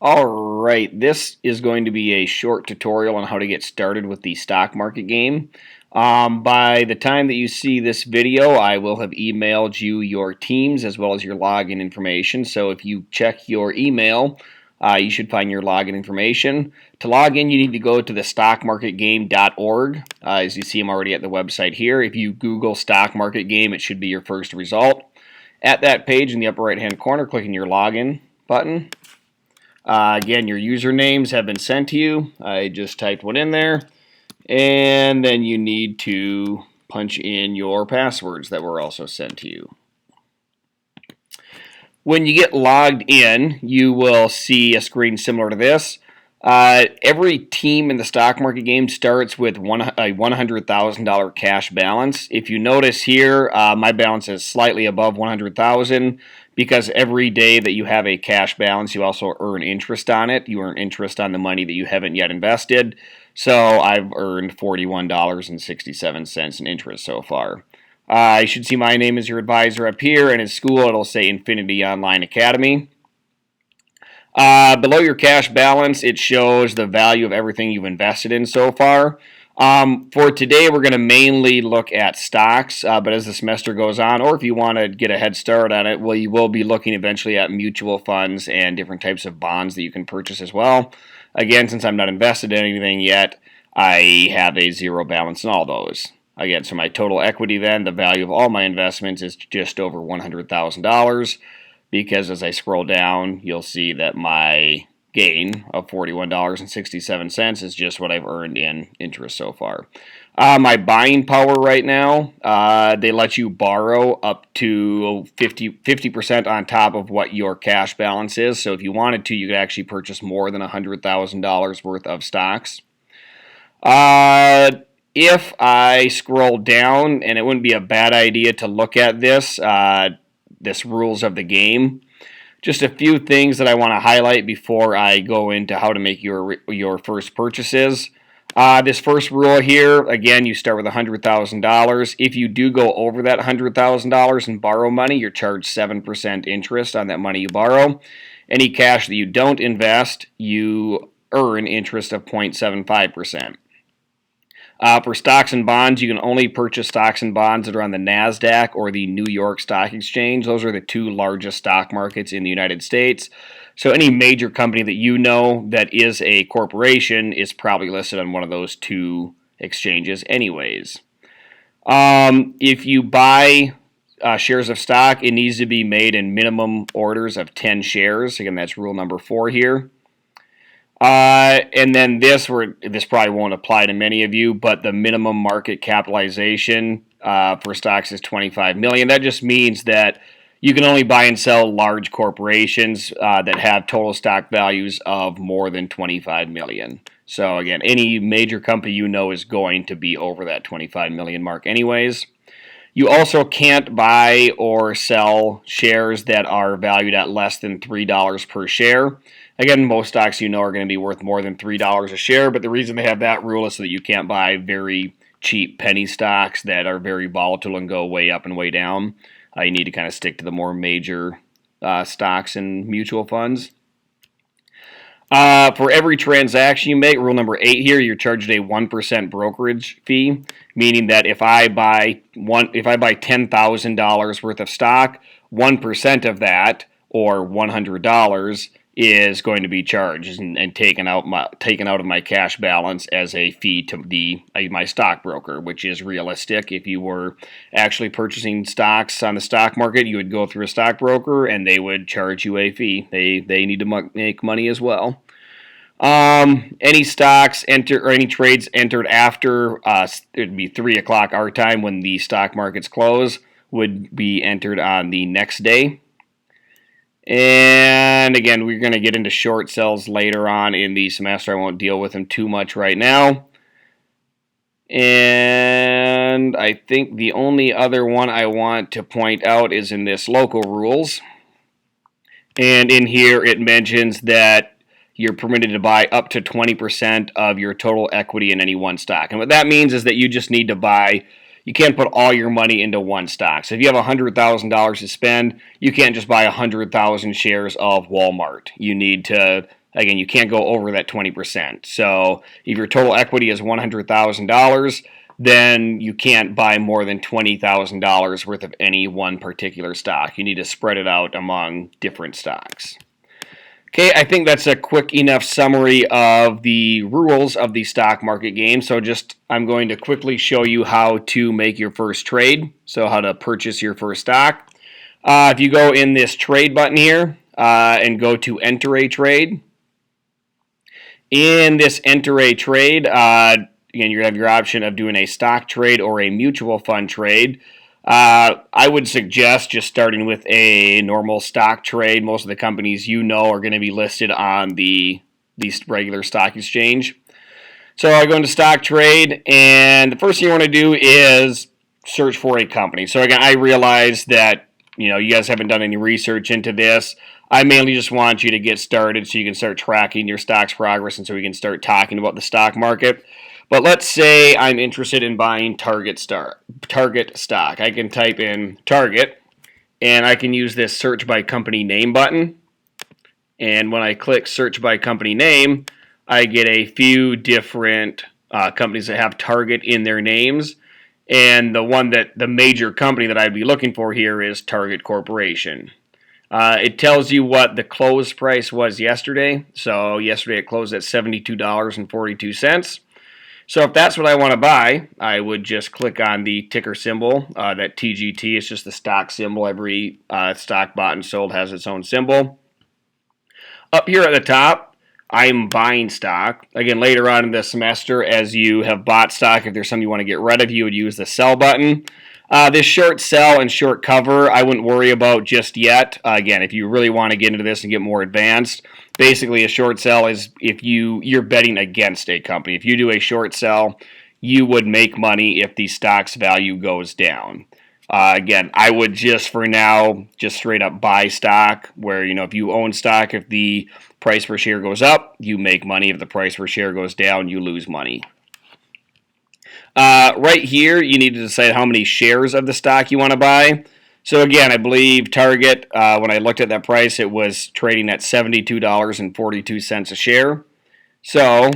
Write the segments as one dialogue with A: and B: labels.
A: All right, this is going to be a short tutorial on how to get started with the stock market game. By the time that you see this video, I will have emailed you your teams as well as your login information. So if you check your email, you should find your login information. To log in, you need to go to the stockmarketgame.org. As you see, I'm already at the website here. If you Google stock market game, it should be your first result. At that page in the upper right-hand corner, click on your login button. Again, your usernames have been sent to you. I just typed one in there. And then you need to punch in your passwords that were also sent to you. When you get logged in, you will see a screen similar to this. Every team in the stock market game starts with a $100,000 cash balance. If you notice here, my balance is slightly above $100,000 because every day that you have a cash balance, you also earn interest on it. You earn interest on the money that you haven't yet invested. So I've earned $41.67 in interest so far. You should see my name as your advisor up here, and in school it'll say Infinity Online Academy. Below your cash balance, it shows the value of everything you've invested in so far. For today, we're going to mainly look at stocks, but as the semester goes on, or if you want to get a head start on it, well, you will be looking eventually at mutual funds and different types of bonds that you can purchase as well. Again, since I'm not invested in anything yet, I have a zero balance in all those. Again, so my total equity then, the value of all my investments is just over $100,000. Because as I scroll down, you'll see that my gain of $41.67 is just what I've earned in interest so far. My buying power right now, they let you borrow up to 50% on top of what your cash balance is. So if you wanted to, you could actually purchase more than $100,000 worth of stocks. If I scroll down, and it wouldn't be a bad idea to look at this rules of the game. Just a few things that I want to highlight before I go into how to make your first purchases. This first rule here, again, you start with $100,000. If you do go over that $100,000 and borrow money, you're charged 7% interest on that money you borrow. Any cash that you don't invest, you earn interest of 0.75%. For stocks and bonds, you can only purchase stocks and bonds that are on the NASDAQ or the New York Stock Exchange. Those are the two largest stock markets in the United States. So any major company that you know that is a corporation is probably listed on one of those two exchanges anyways. If you buy shares of stock, it needs to be made in minimum orders of 10 shares. Again, that's rule number 4 here. And then this probably won't apply to many of you, but the minimum market capitalization for stocks is $25 million. That just means that you can only buy and sell large corporations that have total stock values of more than $25 million. So again, any major company you know is going to be over that $25 million mark anyways. You also can't buy or sell shares that are valued at less than $3 per share. Again, most stocks you know are going to be worth more than $3 a share, but the reason they have that rule is so that you can't buy very cheap penny stocks that are very volatile and go way up and way down. You need to kind of stick to the more major stocks and mutual funds. For every transaction you make, rule number 8 here, you're charged a 1% brokerage fee, meaning that if I buy $10,000 worth of stock, 1% of that, or $100, is going to be charged and taken out of my cash balance as a fee to my stockbroker, which is realistic. If you were actually purchasing stocks on the stock market, you would go through a stockbroker and they would charge you a fee. They need to make money as well. Any stocks or any trades entered after it'd be 3 o'clock our time when the stock markets close would be entered on the next day. And again, we're going to get into short sells later on in the semester. I won't deal with them too much right now. And I think the only other one I want to point out is in this local rules. And in here it mentions that you're permitted to buy up to 20% of your total equity in any one stock. And what that means is that you just need to buy You can't put all your money into one stock. So if you have $100,000 to spend, you can't just buy 100,000 shares of Walmart. You need to Again, you can't go over that 20%. So if your total equity is $100,000, then you can't buy more than $20,000 worth of any one particular stock. You need to spread it out among different stocks. Okay, I think that's a quick enough summary of the rules of the stock market game. So I'm going to quickly show you how to make your first trade. So how to purchase your first stock. If you go in this trade button here and go to enter a trade. In this enter a trade, again, you have your option of doing a stock trade or a mutual fund trade. I would suggest just starting with a normal stock trade. Most of the companies you know are going to be listed on the regular stock exchange. So I go into stock trade, and the first thing you want to do is search for a company. So again, I realize that you guys haven't done any research into this. I mainly just want you to get started so you can start tracking your stock's progress and so we can start talking about the stock market. But let's say I'm interested in buying Target stock. I can type in Target, and I can use this search by company name button. And when I click search by company name, I get a few different companies that have Target in their names. And the major company that I'd be looking for here is Target Corporation. It tells you what the close price was yesterday. So yesterday it closed at $72.42. So if that's what I want to buy, I would just click on the ticker symbol, that TGT. It's just the stock symbol. Every stock bought and sold has its own symbol. Up here at the top, I'm buying stock. Again, later on in the semester, as you have bought stock, if there's something you want to get rid of, you would use the sell button. This short sell and short cover, I wouldn't worry about just yet. Again, if you really want to get into this and get more advanced, basically a short sell is if you're betting against a company. If you do a short sell, you would make money if the stock's value goes down. Again, I would just for now just straight up buy stock where, if you own stock, if the price per share goes up, you make money. If the price per share goes down, you lose money. Right here, you need to decide how many shares of the stock you want to buy. So again, I believe Target, when I looked at that price, it was trading at $72.42 a share. So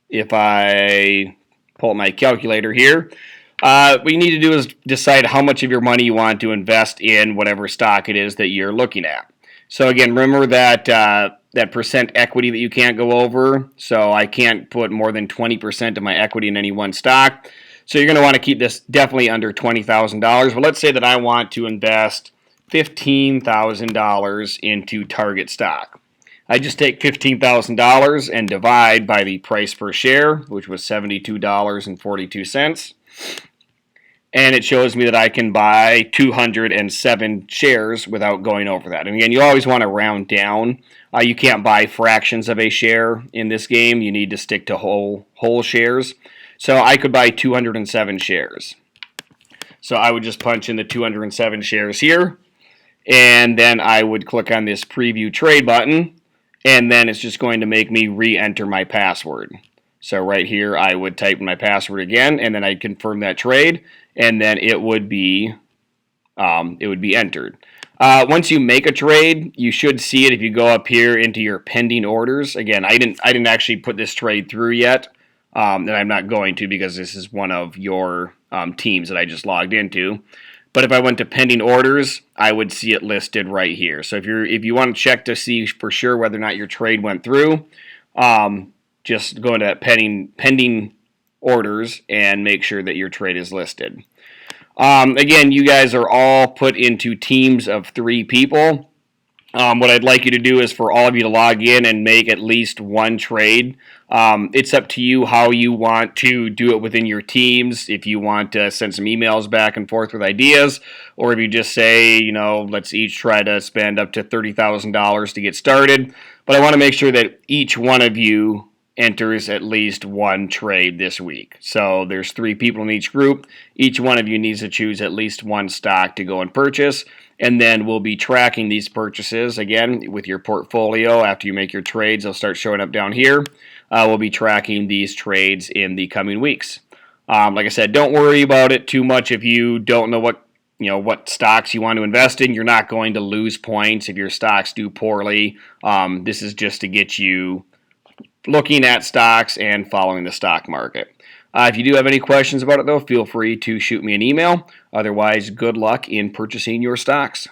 A: if I pull up my calculator here, what you need to do is decide how much of your money you want to invest in whatever stock it is that you're looking at. So again, remember that that percent equity that you can't go over. So I can't put more than 20% of my equity in any one stock. So you're going to want to keep this definitely under $20,000. But let's say that I want to invest $15,000 into Target stock. I just take $15,000 and divide by the price per share, which was $72.42. And it shows me that I can buy 207 shares without going over that. And again, you always want to round down. You can't buy fractions of a share in this game. You need to stick to whole shares. So I could buy 207 shares. So I would just punch in the 207 shares here. And then I would click on this preview trade button. And then it's just going to make me re-enter my password. So right here, I would type in my password again, and then I'd confirm that trade, and then it would be entered. Once you make a trade, you should see it if you go up here into your pending orders. Again, I didn't actually put this trade through yet, and I'm not going to because this is one of your teams that I just logged into. But if I went to pending orders, I would see it listed right here. So if you want to check to see for sure whether or not your trade went through, just go into pending orders and make sure that your trade is listed. Again, you guys are all put into teams of 3 people. What I'd like you to do is for all of you to log in and make at least one trade. It's up to you how you want to do it within your teams. If you want to send some emails back and forth with ideas, or if you just say, let's each try to spend up to $30,000 to get started. But I want to make sure that each one of you enters at least one trade this week. So there's 3 people in each group. Each one of you needs to choose at least one stock to go and purchase. And then we'll be tracking these purchases again with your portfolio. After you make your trades, they'll start showing up down here. We'll be tracking these trades in the coming weeks. Like I said, don't worry about it too much if you don't know what what stocks you want to invest in. You're not going to lose points if your stocks do poorly. This is just to get you looking at stocks and following the stock market. If you do have any questions about it, though, feel free to shoot me an email. Otherwise, good luck in purchasing your stocks.